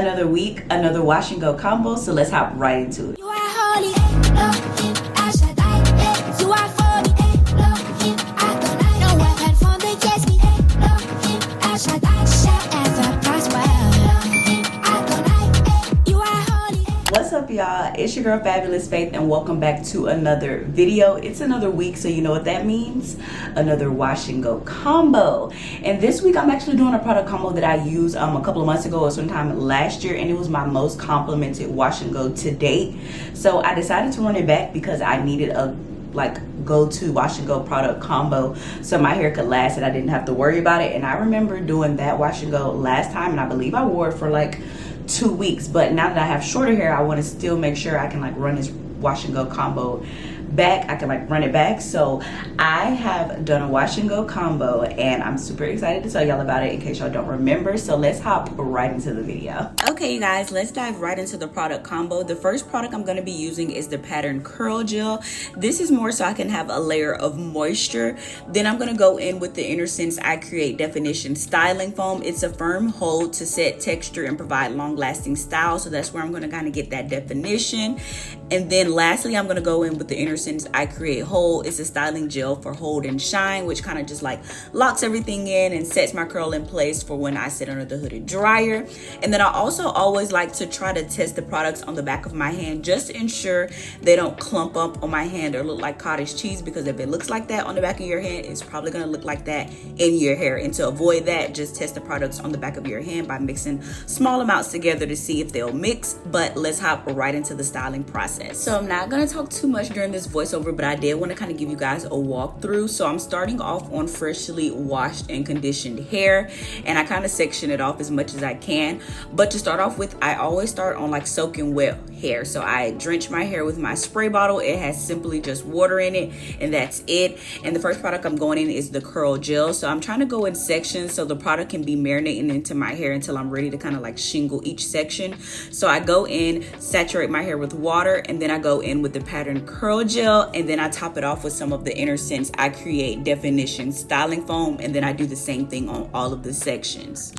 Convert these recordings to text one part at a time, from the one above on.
Another week, another wash and go combo, so let's hop right into it. You are holy, Elohim, Ashadai, you are holy, Elohim, Adonai, no weapon formed against me, Elohim, Ashadai, shall ever prosper, Elohim, Adonai, you are holy. What's up, y'all? It's your girl Fabulous Faith, and welcome back to another video. It's another week, so you know what that means. Another wash and go combo. And this week I'm actually doing a product combo that I used a couple of months ago or sometime last year, and it was my most complimented wash and go to date. So I decided to run it back because I needed a go-to wash and go product combo so my hair could last and I didn't have to worry about it. And I remember doing that wash and go last time, and I believe I wore it for like 2 weeks. But now that I have shorter hair, I want to still make sure I can run this wash and go combo back. I can run it back. So I have done a wash and go combo, and I'm super excited to tell y'all about it in case y'all don't remember. So let's hop right into the video. Okay, you guys, let's dive right into the product combo. The first product I'm going to be using is the Pattern Curl Gel. This is more so I can have a layer of moisture. Then I'm going to go in with the Innersense I Create Definition Styling Foam. It's a firm hold to set texture and provide long-lasting style. So that's where I'm going to kind of get that definition. And then lastly, I'm going to go in with the Innersense I Create Hold. It's a styling gel for hold and shine, which kind of just locks everything in and sets my curl in place for when I sit under the hooded dryer. And then I also always like to try to test the products on the back of my hand just to ensure they don't clump up on my hand or look like cottage cheese, because if it looks like that on the back of your hand, it's probably going to look like that in your hair. And to avoid that, just test the products on the back of your hand by mixing small amounts together to see if they'll mix. But let's hop right into the styling process. So I'm not going to talk too much during this voiceover, but I did want to kind of give you guys a walkthrough. So I'm starting off on freshly washed and conditioned hair, and I kind of section it off as much as I can. But to start off with, I always start on soaking wet hair. So I drench my hair with my spray bottle. It has simply just water in it, and that's it. And the first product I'm going in is the curl gel. So I'm trying to go in sections so the product can be marinating into my hair until I'm ready to kind of shingle each section. So I go in, saturate my hair with water, and then I go in with the Pattern Curl Gel, and then I top it off with some of the Innersense I Create Definition Styling Foam, and then I do the same thing on all of the sections.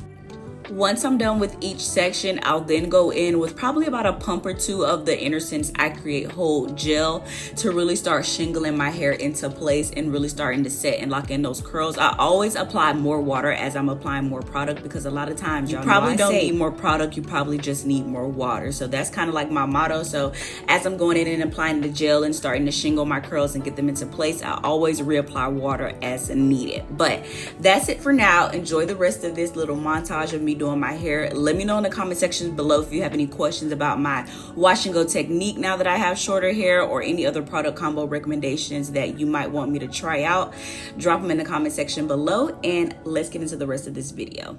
Once I'm done with each section, I'll then go in with probably about a pump or two of the Innersense I Create Hold Gel to really start shingling my hair into place and really starting to set and lock in those curls. I always apply more water as I'm applying more product, because a lot of times you probably don't need more product, you probably just need more water. So that's kind of my motto. So as I'm going in and applying the gel and starting to shingle my curls and get them into place, I always reapply water as needed. But that's it for now. Enjoy the rest of this little montage of me doing my hair. Let me know in the comment section below if you have any questions about my wash and go technique now that I have shorter hair, or any other product combo recommendations that you might want me to try out. Drop them in the comment section below, and let's get into the rest of this video.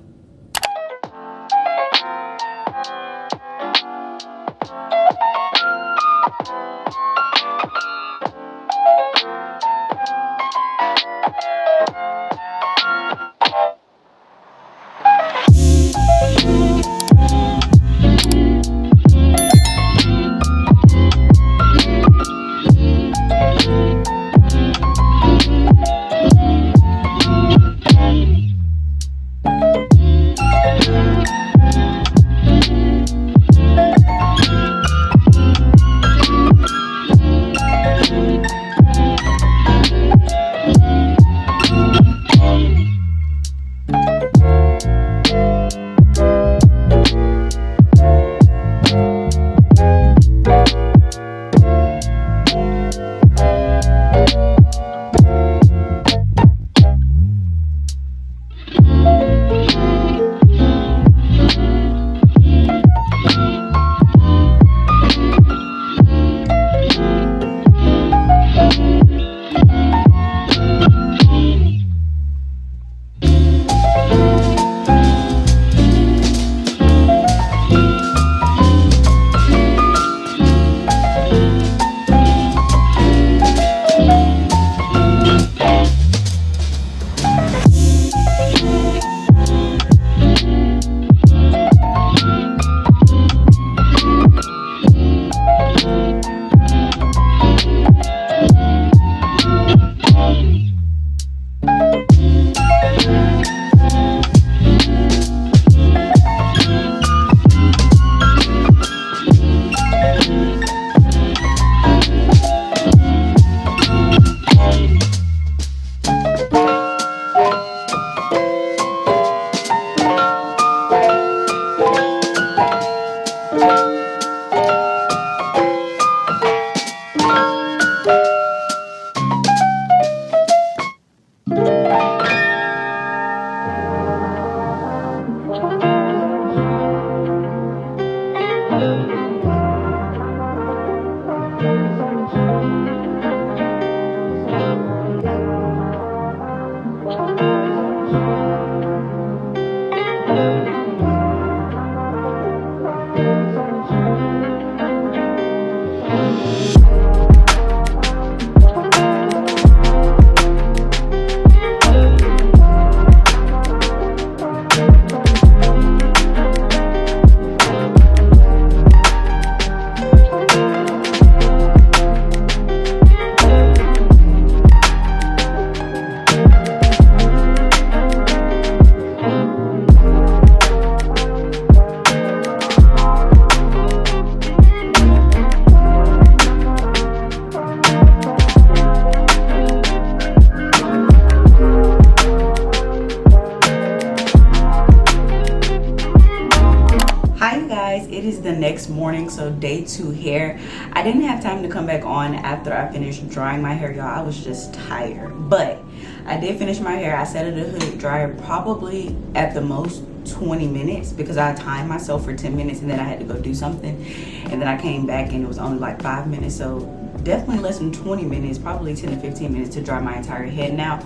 Hi you guys, it is the next morning, so day 2 hair. I didn't have time to come back on after I finished drying my hair, y'all. I was just tired, but I did finish my hair. I set it in the hood dryer probably at the most 20 minutes because I timed myself for 10 minutes and then I had to go do something, and then I came back and it was only like 5 minutes, so definitely less than 20 minutes, probably 10 to 15 minutes to dry my entire head now.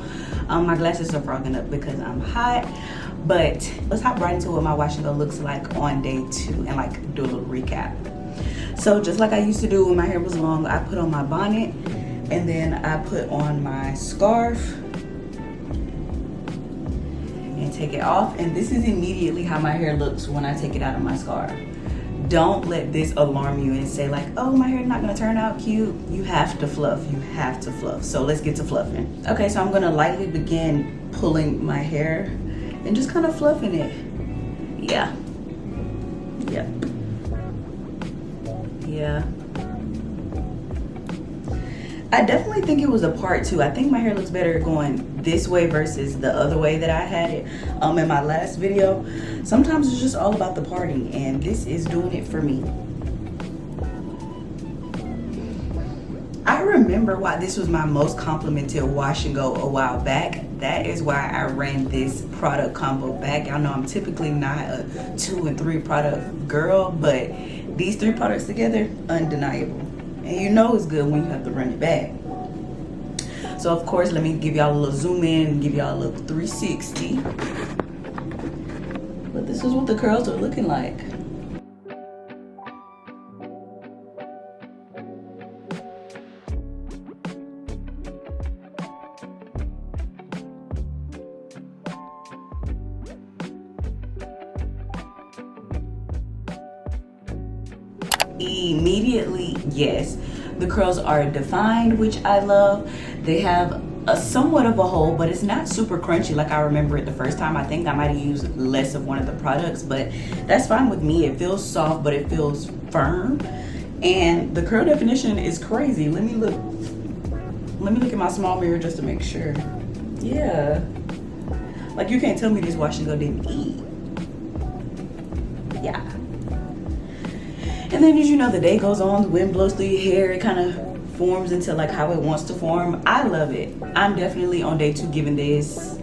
My glasses are frogging up because I'm hot. But let's hop right into what my wash and go looks like on day 2 and like do a little recap. So just like I used to do when my hair was long, I put on my bonnet and then I put on my scarf and take it off. And this is immediately how my hair looks when I take it out of my scarf. Don't let this alarm you and say like, oh, my hair's not gonna turn out cute. You have to fluff, you have to fluff. So let's get to fluffing. Okay, so I'm gonna lightly begin pulling my hair and just kind of fluffing it. Yeah. I definitely think it was a part 2. I think my hair looks better going this way versus the other way that I had it in my last video. Sometimes it's just all about the parting, and this is doing it for me. I remember why this was my most complimented wash and go a while back. That is why I ran this product combo back. Y'all know I'm typically not a 2 and 3 product girl, but these 3 products together, undeniable. And you know it's good when you have to run it back. So of course, let me give y'all a little zoom in and give y'all a little 360. But this is what the curls are looking like. Immediately, yes, the curls are defined, which I love. They have a somewhat of a hold, but it's not super crunchy like I remember it the first time. I think I might have used less of one of the products, but that's fine with me. It feels soft, but it feels firm, and the curl definition is crazy. Let me look at my small mirror just to make sure. Yeah, like you can't tell me this wash and go didn't eat. Yeah. And then, as you know, the day goes on, the wind blows through your hair, it kind of forms into like how it wants to form. I love it. I'm definitely on day 2 giving this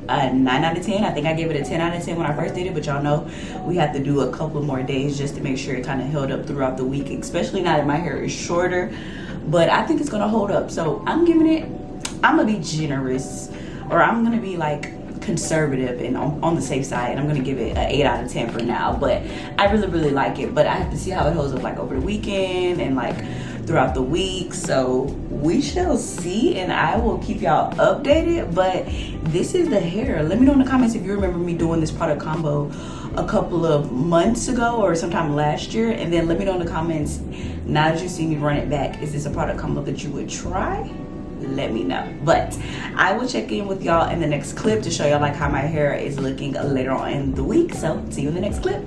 a 9 out of 10. I think I gave it a 10 out of 10 when I first did it, but y'all know we have to do a couple more days just to make sure it kind of held up throughout the week, especially now that my hair is shorter. But I think it's gonna hold up. So I'm gonna be generous, or I'm gonna be like conservative and on the safe side, and I'm gonna give it an 8 out of 10 for now. But I really like it, but I have to see how it holds up like over the weekend and like throughout the week. So we shall see, and I will keep y'all updated. But this is the hair. Let me know in the comments if you remember me doing this product combo a couple of months ago or sometime last year, and then let me know in the comments now that you see me run it back, is this a product combo that you would try? Let me know. But I will check in with y'all in the next clip to show y'all like how my hair is looking later on in the week. So see you in the next clip.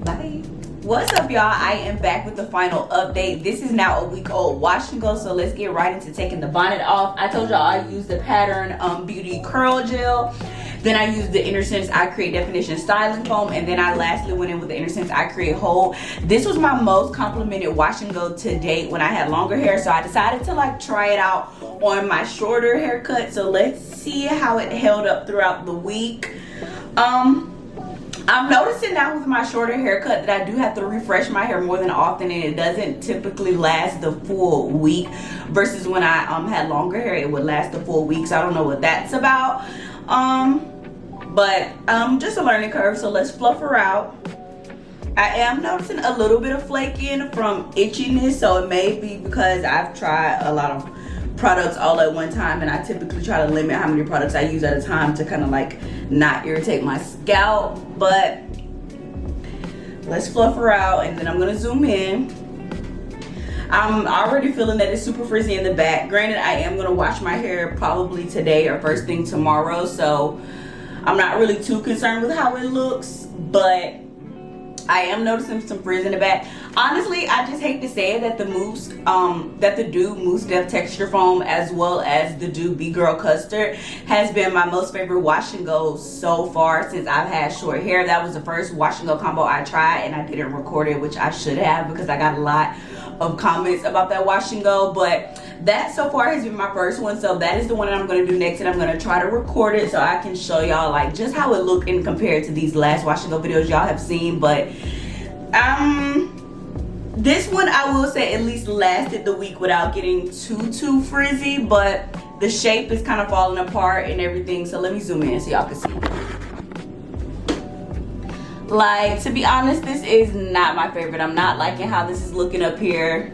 Bye. What's up, y'all? I am back with the final update. This is now a week old wash and go, so let's get right into taking the bonnet off. I told y'all I used the Pattern Beauty Curl Gel. Then I used the Innersense I Create Definition Styling Foam, and then I lastly went in with the Innersense I Create Hold. This was my most complimented wash and go to date when I had longer hair, so I decided to like try it out on my shorter haircut. So let's see how it held up throughout the week. I'm noticing now with my shorter haircut that I do have to refresh my hair more than often, and it doesn't typically last the full week versus when I had longer hair, it would last the full week. So I don't know what that's about. But just a learning curve, so let's fluff her out. I am noticing a little bit of flaking from itchiness, so it may be because I've tried a lot of products all at one time, and I typically try to limit how many products I use at a time to kind of like not irritate my scalp. But let's fluff her out, and then I'm gonna zoom in. I'm already feeling that it's super frizzy in the back. Granted, I am gonna wash my hair probably today or first thing tomorrow, so I'm not really too concerned with how it looks, but I am noticing some frizz in the back. Honestly, I just hate to say it that the Dew Mousse Depth Texture Foam as well as the Dew B-Girl Custard has been my most favorite wash and go so far since I've had short hair. That was the first wash and go combo I tried, and I didn't record it, which I should have because I got a lot of comments about that wash and go. But that so far has been my first one, so that is the one that I'm going to do next, and I'm going to try to record it so I can show y'all like just how it looked in compared to these last wash and go videos y'all have seen. But this one I will say at least lasted the week without getting too frizzy, but the shape is kind of falling apart and everything. So let me zoom in so y'all can see. Like, to be honest, this is not my favorite. I'm not liking how this is looking up here.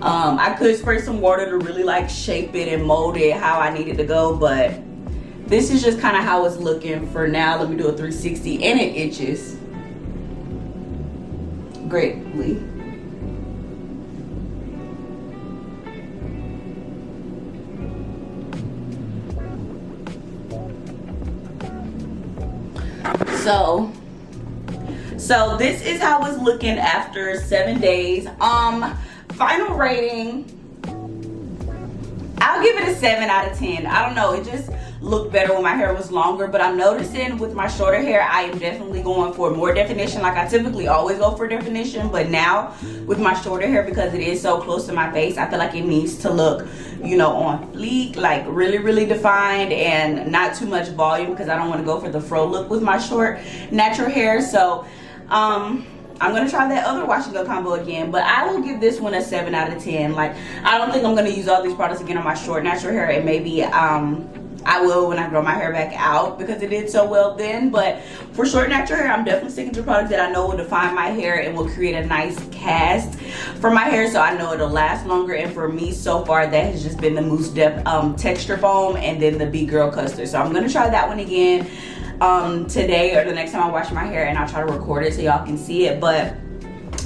I could spray some water to really like shape it and mold it how I need it to go, but this is just kind of how it's looking for now. Let me do a 360, and it itches greatly. So this is how it's looking after 7 days. Final rating, I'll give it a 7 out of 10. I don't know, it just looked better when my hair was longer, but I'm noticing with my shorter hair I am definitely going for more definition. Like, I typically always go for definition, but now with my shorter hair, because it is so close to my face, I feel like it needs to look, you know, on fleek, like really defined and not too much volume, because I don't want to go for the fro look with my short natural hair. So I'm gonna try that other wash and go combo again, but I will give this one a 7 out of 10. Like, I don't think I'm gonna use all these products again on my short natural hair, and maybe I will when I grow my hair back out because it did so well then. But for short natural hair, I'm definitely sticking to products that I know will define my hair and will create a nice cast for my hair, so I know it'll last longer. And for me so far, that has just been the Mousse Depth Texture Foam and then the B-Girl Custard. So I'm gonna try that one again today or the next time I wash my hair, and I'll try to record it so y'all can see it. But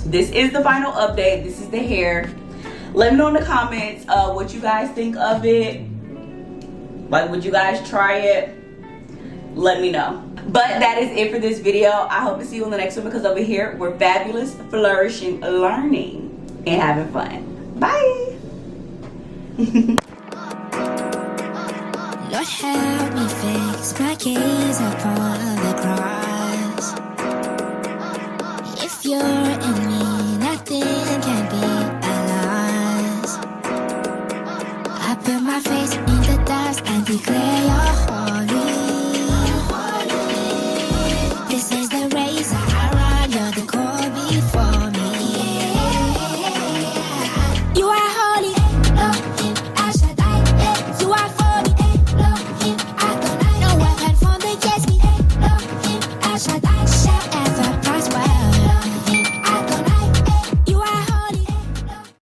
this is the final update. This is the hair. Let me know in the comments what you guys think of it. Like, would you guys try it? Let me know. But that is it for this video. I hope to see you on the next one, because over here we're fabulous, flourishing, learning, and having fun. Bye. Lord, help me fix my gaze upon the cross. If you're in me, nothing can be a loss. I put my face in the dust and declare